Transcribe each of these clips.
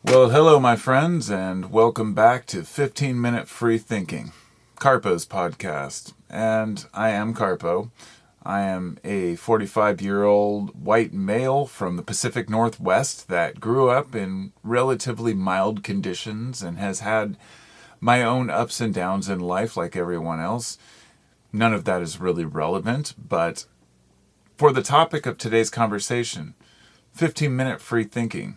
Well, hello, my friends, and welcome back to 15-Minute Free Thinking, Carpo's podcast. And I am Carpo. I am a 45-year-old white male from the Pacific Northwest that grew up in relatively mild conditions and has had my own ups and downs in life like everyone else. None of that is really relevant, but for the topic of today's conversation, 15-Minute Free Thinking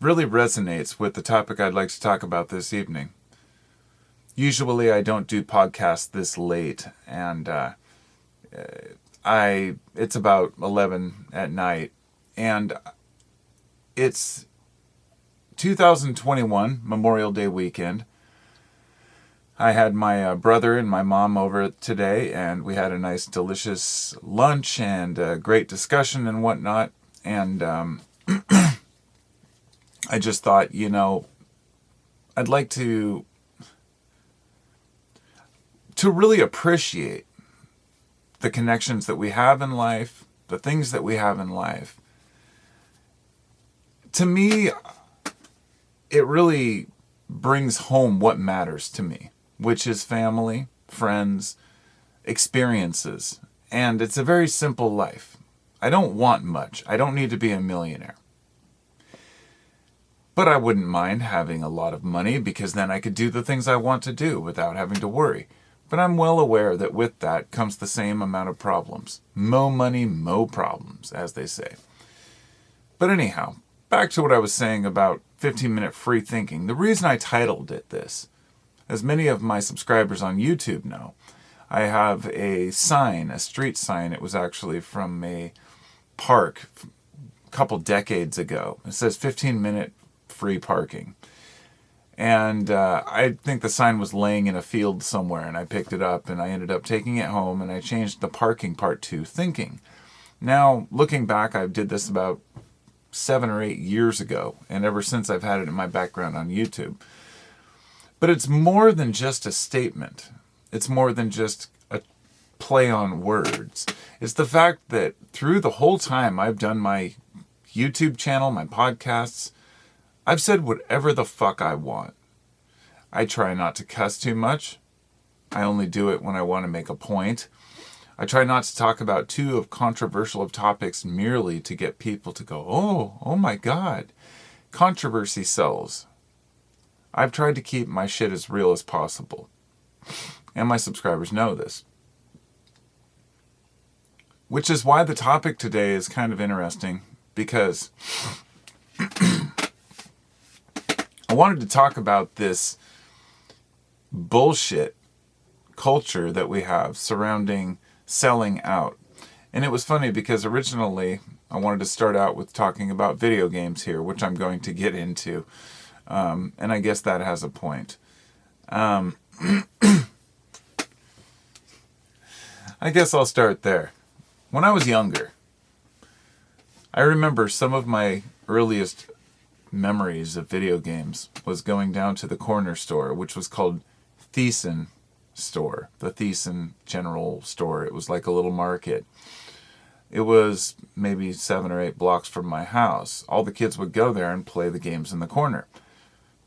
really resonates with the topic I'd like to talk about this evening. Usually I don't do podcasts this late, and it's about 11 at night, and it's 2021 Memorial Day weekend. I had my brother and my mom over today, and we had a nice, delicious lunch and a great discussion and whatnot, and I just thought, I'd like to really appreciate the connections that we have in life, the things that we have in life. To me, it really brings home what matters to me, which is family, friends, experiences. And it's a very simple life. I don't want much. I don't need to be a millionaire. But I wouldn't mind having a lot of money because then I could do the things I want to do without having to worry. But I'm well aware that with that comes the same amount of problems. Mo money, mo problems, as they say. But anyhow, back to what I was saying about 15-minute free thinking. The reason I titled it this, as many of my subscribers on YouTube know, I have a sign, a street sign. It was actually from a park a couple decades ago. It says 15-minute free parking. And I think the sign was laying in a field somewhere, and I picked it up and I ended up taking it home, and I changed the parking part to thinking. Now, looking back, I did this about 7 or 8 years ago, and ever since I've had it in my background on YouTube. But it's more than just a statement. It's more than just a play on words. It's the fact that through the whole time I've done my YouTube channel, my podcasts, I've said whatever the fuck I want. I try not to cuss too much. I only do it when I want to make a point. I try not to talk about too controversial of topics merely to get people to go, oh my God. Controversy sells. I've tried to keep my shit as real as possible. And my subscribers know this. Which is why the topic today is kind of interesting, because I wanted to talk about this bullshit culture that we have surrounding selling out. And it was funny because originally I wanted to start out with talking about video games here, which I'm going to get into. And I guess that has a point. I guess I'll start there. When I was younger, I remember some of my earliest memories of video games was going down to the corner store, which was called Thiessen Store, the Thiessen General Store. It was like a little market. It was maybe 7 or 8 blocks from my house. All the kids would go there and play the games in the corner.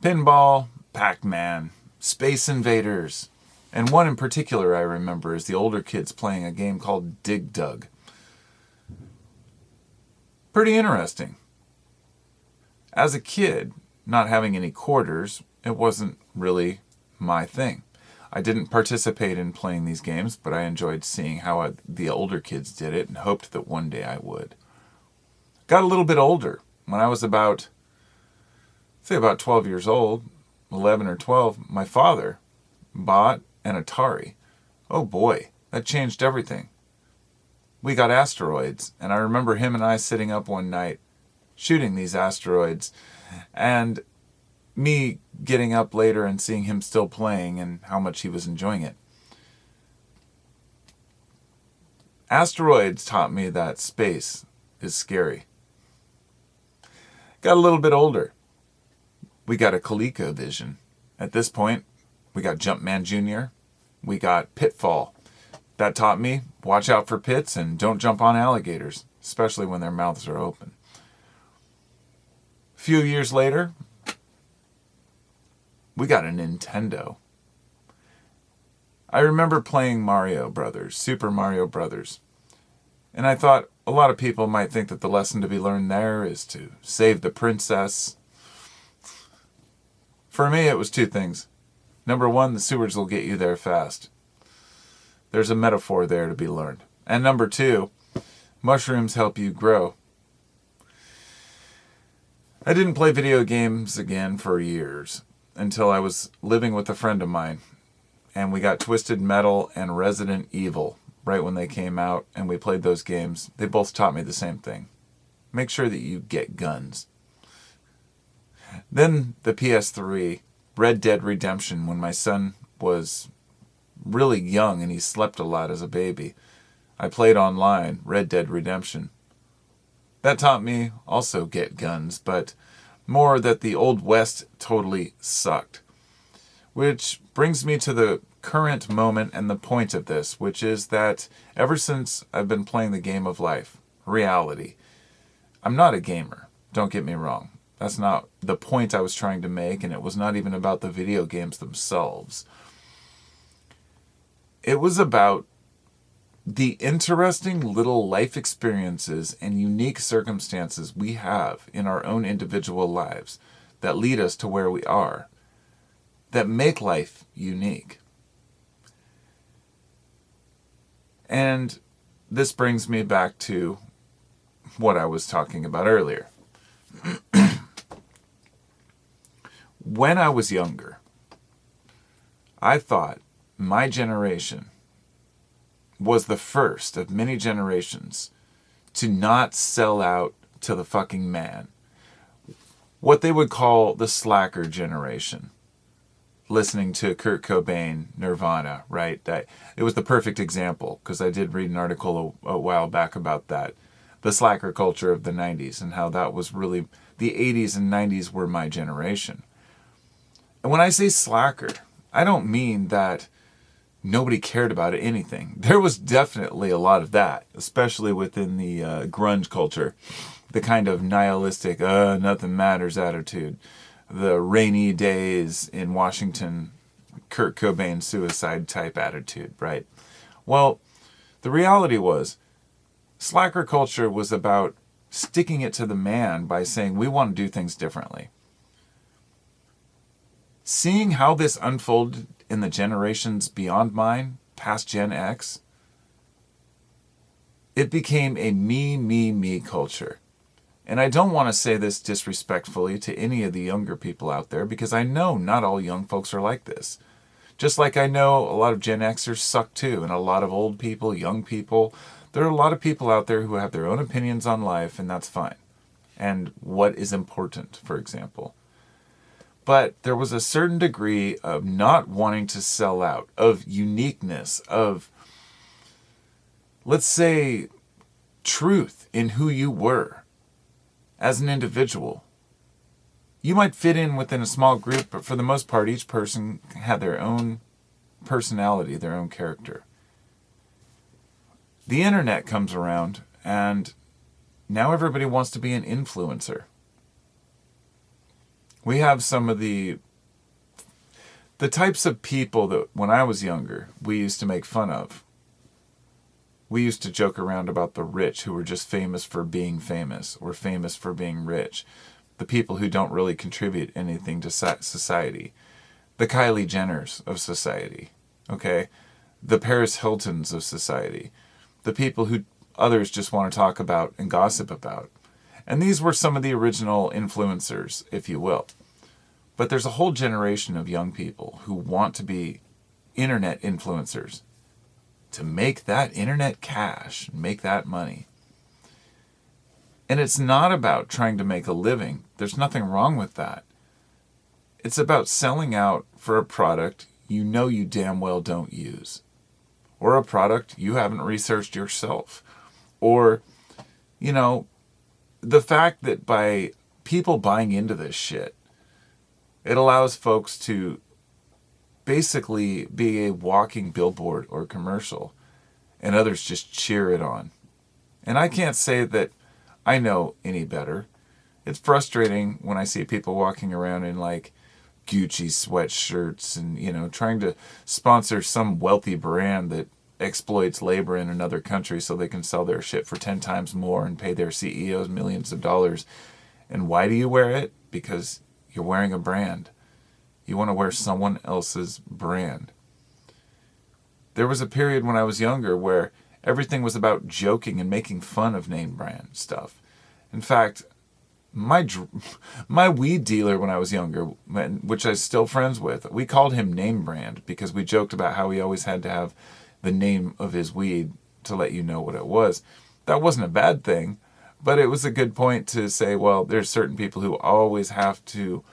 Pinball, Pac-Man, Space Invaders, and one in particular I remember is the older kids playing a game called Dig Dug. Pretty interesting. As a kid, not having any quarters, it wasn't really my thing. I didn't participate in playing these games, but I enjoyed seeing how the older kids did it and hoped that one day I would. Got a little bit older. When I was about 12 years old, 11 or 12, my father bought an Atari. Oh boy, that changed everything. We got asteroids, and I remember him and I sitting up one night shooting these asteroids, and me getting up later and seeing him still playing and how much he was enjoying it. Asteroids taught me that space is scary. Got a little bit older. We got a ColecoVision. At this point, we got Jumpman Jr., we got Pitfall. That taught me, watch out for pits and don't jump on alligators, especially when their mouths are open. few years later, we got a Nintendo. I remember playing Mario Brothers, Super Mario Brothers. And I thought a lot of people might think that the lesson to be learned there is to save the princess. For me, it was two things. Number one, the sewers will get you there fast. There's a metaphor there to be learned. And number two, mushrooms help you grow. I didn't play video games again for years until I was living with a friend of mine. And we got Twisted Metal and Resident Evil right when they came out, and we played those games. They both taught me the same thing. Make sure that you get guns. Then the PS3, Red Dead Redemption, when my son was really young and he slept a lot as a baby. I played online, Red Dead Redemption. That taught me also get guns, but more that the Old West totally sucked. Which brings me to the current moment and the point of this, which is that ever since I've been playing the game of life, reality, I'm not a gamer, don't get me wrong. That's not the point I was trying to make, and it was not even about the video games themselves. It was about the interesting little life experiences and unique circumstances we have in our own individual lives that lead us to where we are, that make life unique. And this brings me back to what I was talking about earlier. When I was younger, I thought my generation was the first of many generations to not sell out to the fucking man. What they would call the slacker generation. Listening to Kurt Cobain, Nirvana, right? It was the perfect example, because I did read an article a while back about that. The slacker culture of the 90s and how that was really, the 80s and 90s were my generation. And when I say slacker, I don't mean that nobody cared about anything. There was definitely a lot of that, especially within the grunge culture. The kind of nihilistic, nothing matters attitude. The rainy days in Washington, Kurt Cobain suicide type attitude, right? Well, the reality was, slacker culture was about sticking it to the man by saying we want to do things differently. Seeing how this unfolded in the generations beyond mine, past Gen X, it became a me culture. And I don't want to say this disrespectfully to any of the younger people out there, because I know not all young folks are like this. Just like I know a lot of Gen Xers suck too, and a lot of old people, young people. There are a lot of people out there who have their own opinions on life, and that's fine. And what is important, for example. But there was a certain degree of not wanting to sell out, of uniqueness, of, let's say, truth in who you were as an individual. You might fit in within a small group, but for the most part, each person had their own personality, their own character. The internet comes around, and now everybody wants to be an influencer. We have some of the types of people that when I was younger, we used to make fun of. We used to joke around about the rich who were just famous for being famous or famous for being rich. The people who don't really contribute anything to society. The Kylie Jenners of society. Okay? The Paris Hiltons of society. The people who others just want to talk about and gossip about. And these were some of the original influencers, if you will. But there's a whole generation of young people who want to be internet influencers to make that internet cash, make that money. And it's not about trying to make a living. There's nothing wrong with that. It's about selling out for a product you know you damn well don't use. Or a product you haven't researched yourself. Or, the fact that by people buying into this shit, it allows folks to basically be a walking billboard or commercial, and others just cheer it on. And I can't say that I know any better. It's frustrating when I see people walking around in like Gucci sweatshirts and, trying to sponsor some wealthy brand that exploits labor in another country so they can sell their shit for 10 times more and pay their CEOs millions of dollars. And why do you wear it? Because you're wearing a brand. You want to wear someone else's brand. There was a period when I was younger where everything was about joking and making fun of name brand stuff. In fact, my weed dealer when I was younger, which I'm still friends with, we called him Name Brand because we joked about how he always had to have the name of his weed to let you know what it was. That wasn't a bad thing, but it was a good point to say, well, there's certain people who always have to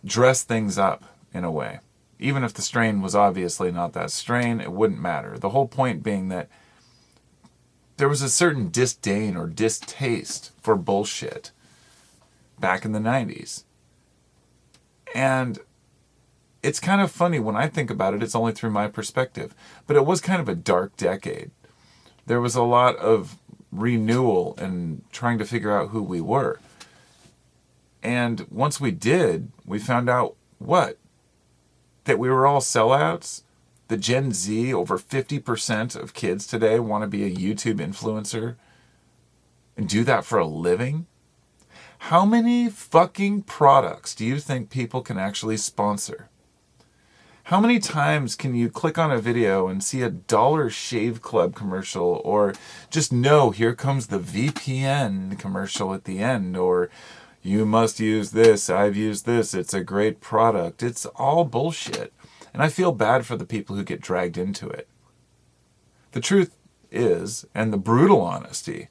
dress things up in a way. Even if the strain was obviously not that strain, it wouldn't matter. The whole point being that there was a certain disdain or distaste for bullshit back in the 90s. And it's kind of funny when I think about it, it's only through my perspective. But it was kind of a dark decade. There was a lot of renewal and trying to figure out who we were. And once we did, we found out what? That we were all sellouts. The Gen Z, over 50% of kids today want to be a YouTube influencer and do that for a living. How many fucking products do you think people can actually sponsor? How many times can you click on a video and see a Dollar Shave Club commercial, or just know here comes the VPN commercial at the end, or you must use this, I've used this, it's a great product. It's all bullshit. And I feel bad for the people who get dragged into it. The truth is, and the brutal honesty,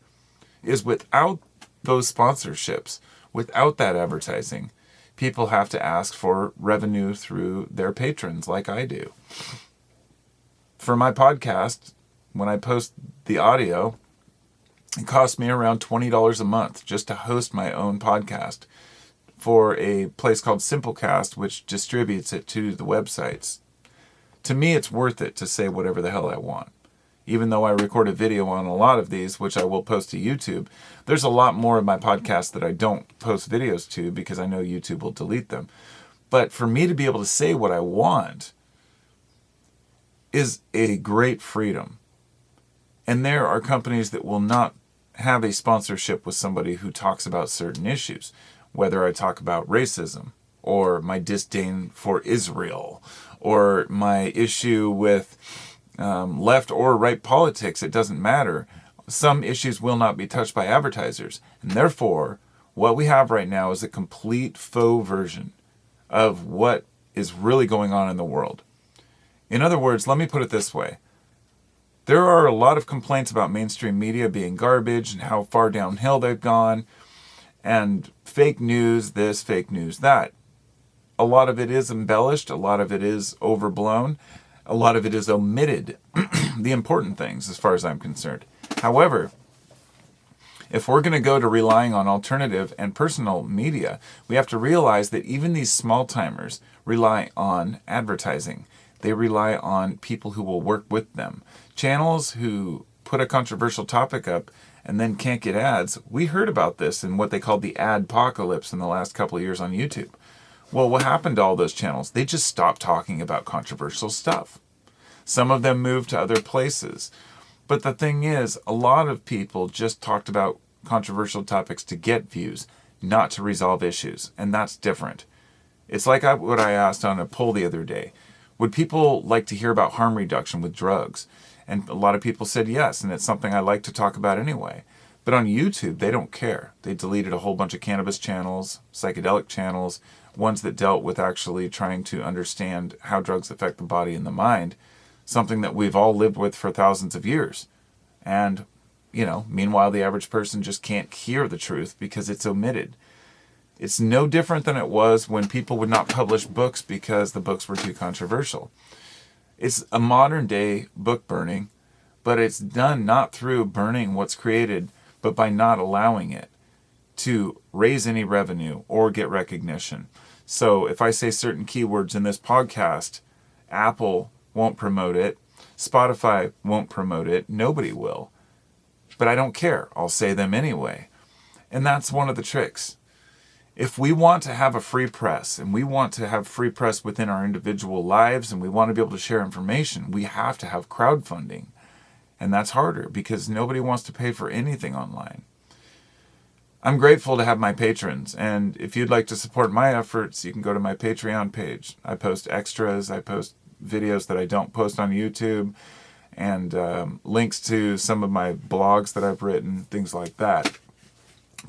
is without those sponsorships, without that advertising, people have to ask for revenue through their patrons like I do. For my podcast, when I post the audio, it costs me around $20 a month just to host my own podcast for a place called Simplecast, which distributes it to the websites. To me, it's worth it to say whatever the hell I want. Even though I record a video on a lot of these, which I will post to YouTube, there's a lot more of my podcast that I don't post videos to because I know YouTube will delete them. But for me to be able to say what I want is a great freedom. And there are companies that will not have a sponsorship with somebody who talks about certain issues, whether I talk about racism or my disdain for Israel or my issue with left or right politics. It doesn't matter. Some issues will not be touched by advertisers. And therefore, what we have right now is a complete faux version of what is really going on in the world. In other words, let me put it this way. There are a lot of complaints about mainstream media being garbage and how far downhill they've gone, and fake news this, fake news that. A lot of it is embellished, a lot of it is overblown, a lot of it is omitted, the important things as far as I'm concerned. However, if we're going to go to relying on alternative and personal media, we have to realize that even these small-timers rely on advertising. They rely on people who will work with them. Channels who put a controversial topic up and then can't get ads. We heard about this in what they called the adpocalypse in the last couple of years on YouTube. Well, what happened to all those channels? They just stopped talking about controversial stuff. Some of them moved to other places. But the thing is, a lot of people just talked about controversial topics to get views, not to resolve issues. And that's different. It's like what I asked on a poll the other day. Would people like to hear about harm reduction with drugs? And a lot of people said yes, and it's something I like to talk about anyway. But on YouTube, they don't care. They deleted a whole bunch of cannabis channels, psychedelic channels, ones that dealt with actually trying to understand how drugs affect the body and the mind, something that we've all lived with for thousands of years. And, meanwhile, the average person just can't hear the truth because it's omitted. It's no different than it was when people would not publish books because the books were too controversial. It's a modern day book burning, but it's done not through burning what's created, but by not allowing it to raise any revenue or get recognition. So if I say certain keywords in this podcast, Apple won't promote it, Spotify won't promote it, nobody will. But I don't care. I'll say them anyway. And that's one of the tricks. If we want to have a free press, and we want to have free press within our individual lives, and we want to be able to share information, we have to have crowdfunding. And that's harder because nobody wants to pay for anything online. I'm grateful to have my patrons, and if you'd like to support my efforts, you can go to my Patreon page. I post extras, I post videos that I don't post on YouTube, and links to some of my blogs that I've written, things like that.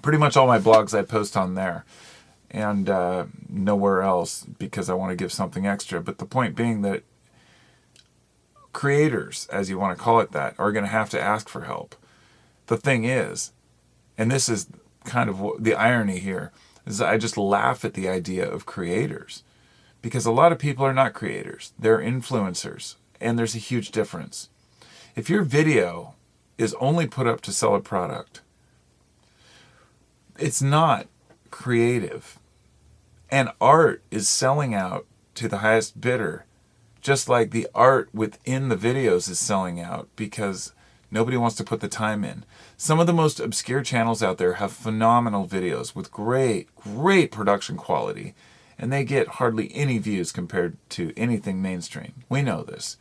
Pretty much all my blogs I post on there, and nowhere else, because I want to give something extra. But the point being that creators, as you want to call it that, are going to have to ask for help. The thing is, and this is kind of the irony here, is I just laugh at the idea of creators, because a lot of people are not creators, they're influencers, and there's a huge difference. If your video is only put up to sell a product, it's not creative. And art is selling out to the highest bidder, just like the art within the videos is selling out, because nobody wants to put the time in. Some of the most obscure channels out there have phenomenal videos with great production quality, and they get hardly any views compared to anything mainstream. We know this.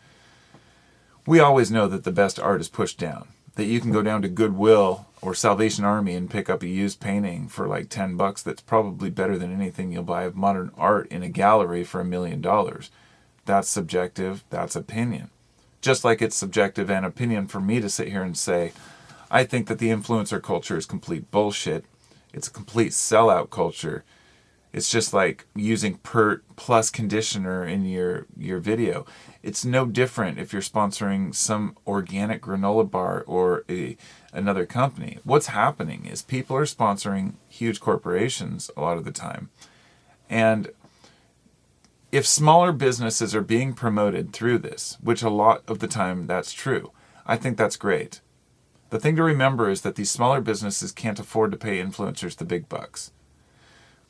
We always know that the best art is pushed down, that you can go down to Goodwill or Salvation Army and pick up a used painting for like $10 that's probably better than anything you'll buy of modern art in a gallery for $1 million. That's subjective, that's opinion. Just like it's subjective and opinion for me to sit here and say, I think that the influencer culture is complete bullshit. It's a complete sellout culture. It's just like using PERT plus conditioner in your video. It's no different if you're sponsoring some organic granola bar or another company. What's happening is people are sponsoring huge corporations a lot of the time. And if smaller businesses are being promoted through this, which a lot of the time that's true, I think that's great. The thing to remember is that these smaller businesses can't afford to pay influencers the big bucks.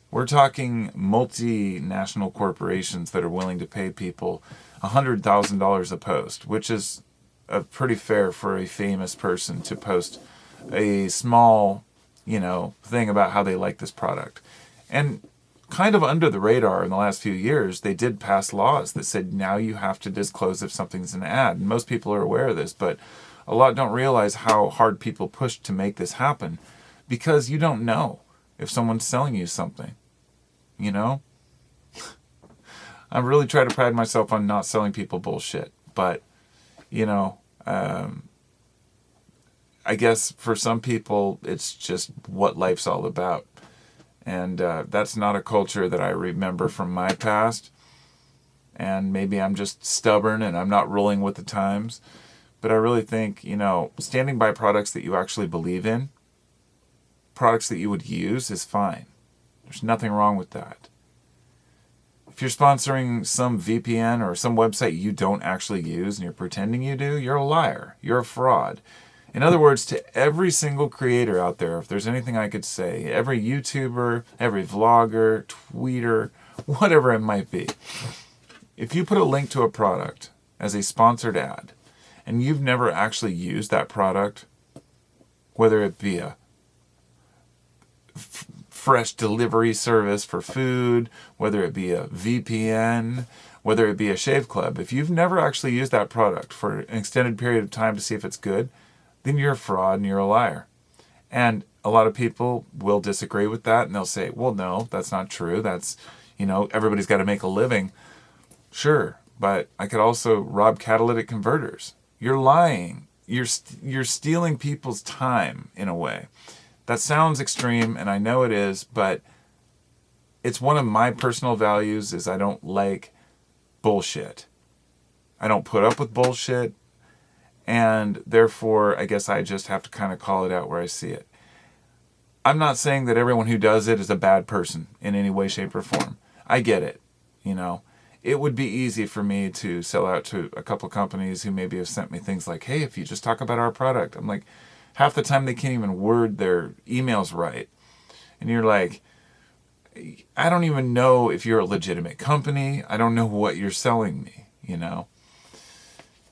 We're talking multinational corporations that are willing to pay people $100,000 a post, which is pretty fair for a famous person to post a small, thing about how they like this product. And kind of under the radar in the last few years, they did pass laws that said now you have to disclose if something's an ad. And most people are aware of this, but a lot don't realize how hard people pushed to make this happen, because you don't know if someone's selling you something, I really try to pride myself on not selling people bullshit, but, I guess for some people, it's just what life's all about. And that's not a culture that I remember from my past. And maybe I'm just stubborn and I'm not rolling with the times. But I really think, standing by products that you actually believe in, products that you would use, is fine. There's nothing wrong with that. If you're sponsoring some VPN or some website you don't actually use and you're pretending you do, you're a liar. You're a fraud. In other words, to every single creator out there, if there's anything I could say, every YouTuber, every vlogger, tweeter, whatever it might be, if you put a link to a product as a sponsored ad and you've never actually used that product, whether it be a fresh delivery service for food, whether it be a VPN, whether it be a shave club, if you've never actually used that product for an extended period of time to see if it's good, then you're a fraud and you're a liar. And a lot of people will disagree with that, and they'll say, well, no, that's not true. That's, everybody's got to make a living. Sure, but I could also rob catalytic converters. You're lying. You're stealing people's time in a way. That sounds extreme, and I know it is, but it's one of my personal values is I don't like bullshit. I don't put up with bullshit. And therefore, I guess I just have to kind of call it out where I see it. I'm not saying that everyone who does it is a bad person in any way, shape, or form. I get it. It would be easy for me to sell out to a couple companies who maybe have sent me things like, hey, if you just talk about our product. I'm like, half the time they can't even word their emails right. And you're like, I don't even know if you're a legitimate company. I don't know what you're selling me,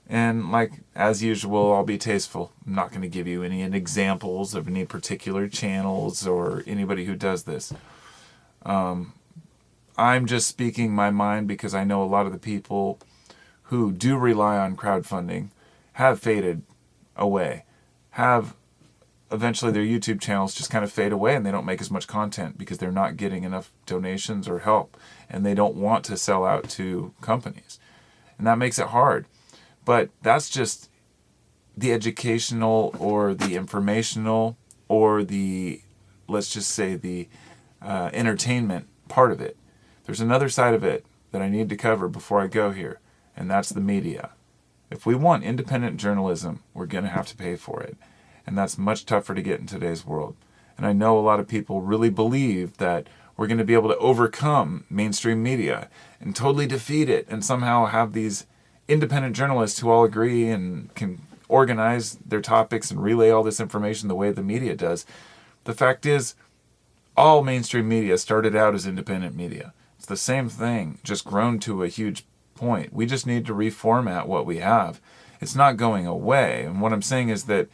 And like, as usual, I'll be tasteful. I'm not going to give you any examples of any particular channels or anybody who does this. I'm just speaking my mind because I know a lot of the people who do rely on crowdfunding have faded away, have eventually their YouTube channels just kind of fade away and they don't make as much content because they're not getting enough donations or help and they don't want to sell out to companies. And that makes it hard. But that's just the educational or the informational or the, let's just say, the entertainment part of it. There's another side of it that I need to cover before I go here, and that's the media. If we want independent journalism, we're going to have to pay for it. And that's much tougher to get in today's world. And I know a lot of people really believe that we're going to be able to overcome mainstream media and totally defeat it and somehow have these independent journalists who all agree and can organize their topics and relay all this information the way the media does. The fact is, all mainstream media started out as independent media. It's the same thing, just grown to a huge point. We just need to reformat what we have. It's not going away. And what I'm saying is that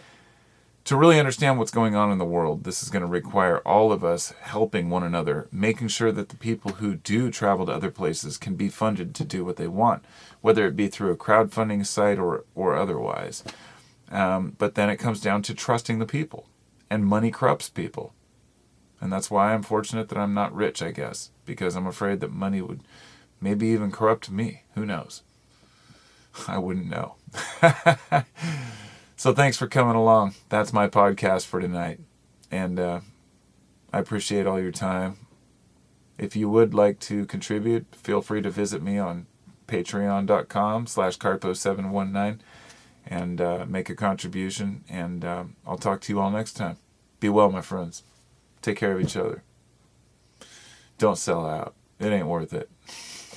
to really understand what's going on in the world, this is going to require all of us helping one another, making sure that the people who do travel to other places can be funded to do what they want, whether it be through a crowdfunding site or otherwise. But then it comes down to trusting the people, and money corrupts people. And that's why I'm fortunate that I'm not rich, I guess, because I'm afraid that money would maybe even corrupt me. Who knows? I wouldn't know. So thanks for coming along. That's my podcast for tonight. And I appreciate all your time. If you would like to contribute, feel free to visit me on patreon.com/carpo719 and make a contribution. And I'll talk to you all next time. Be well, my friends. Take care of each other. Don't sell out. It ain't worth it.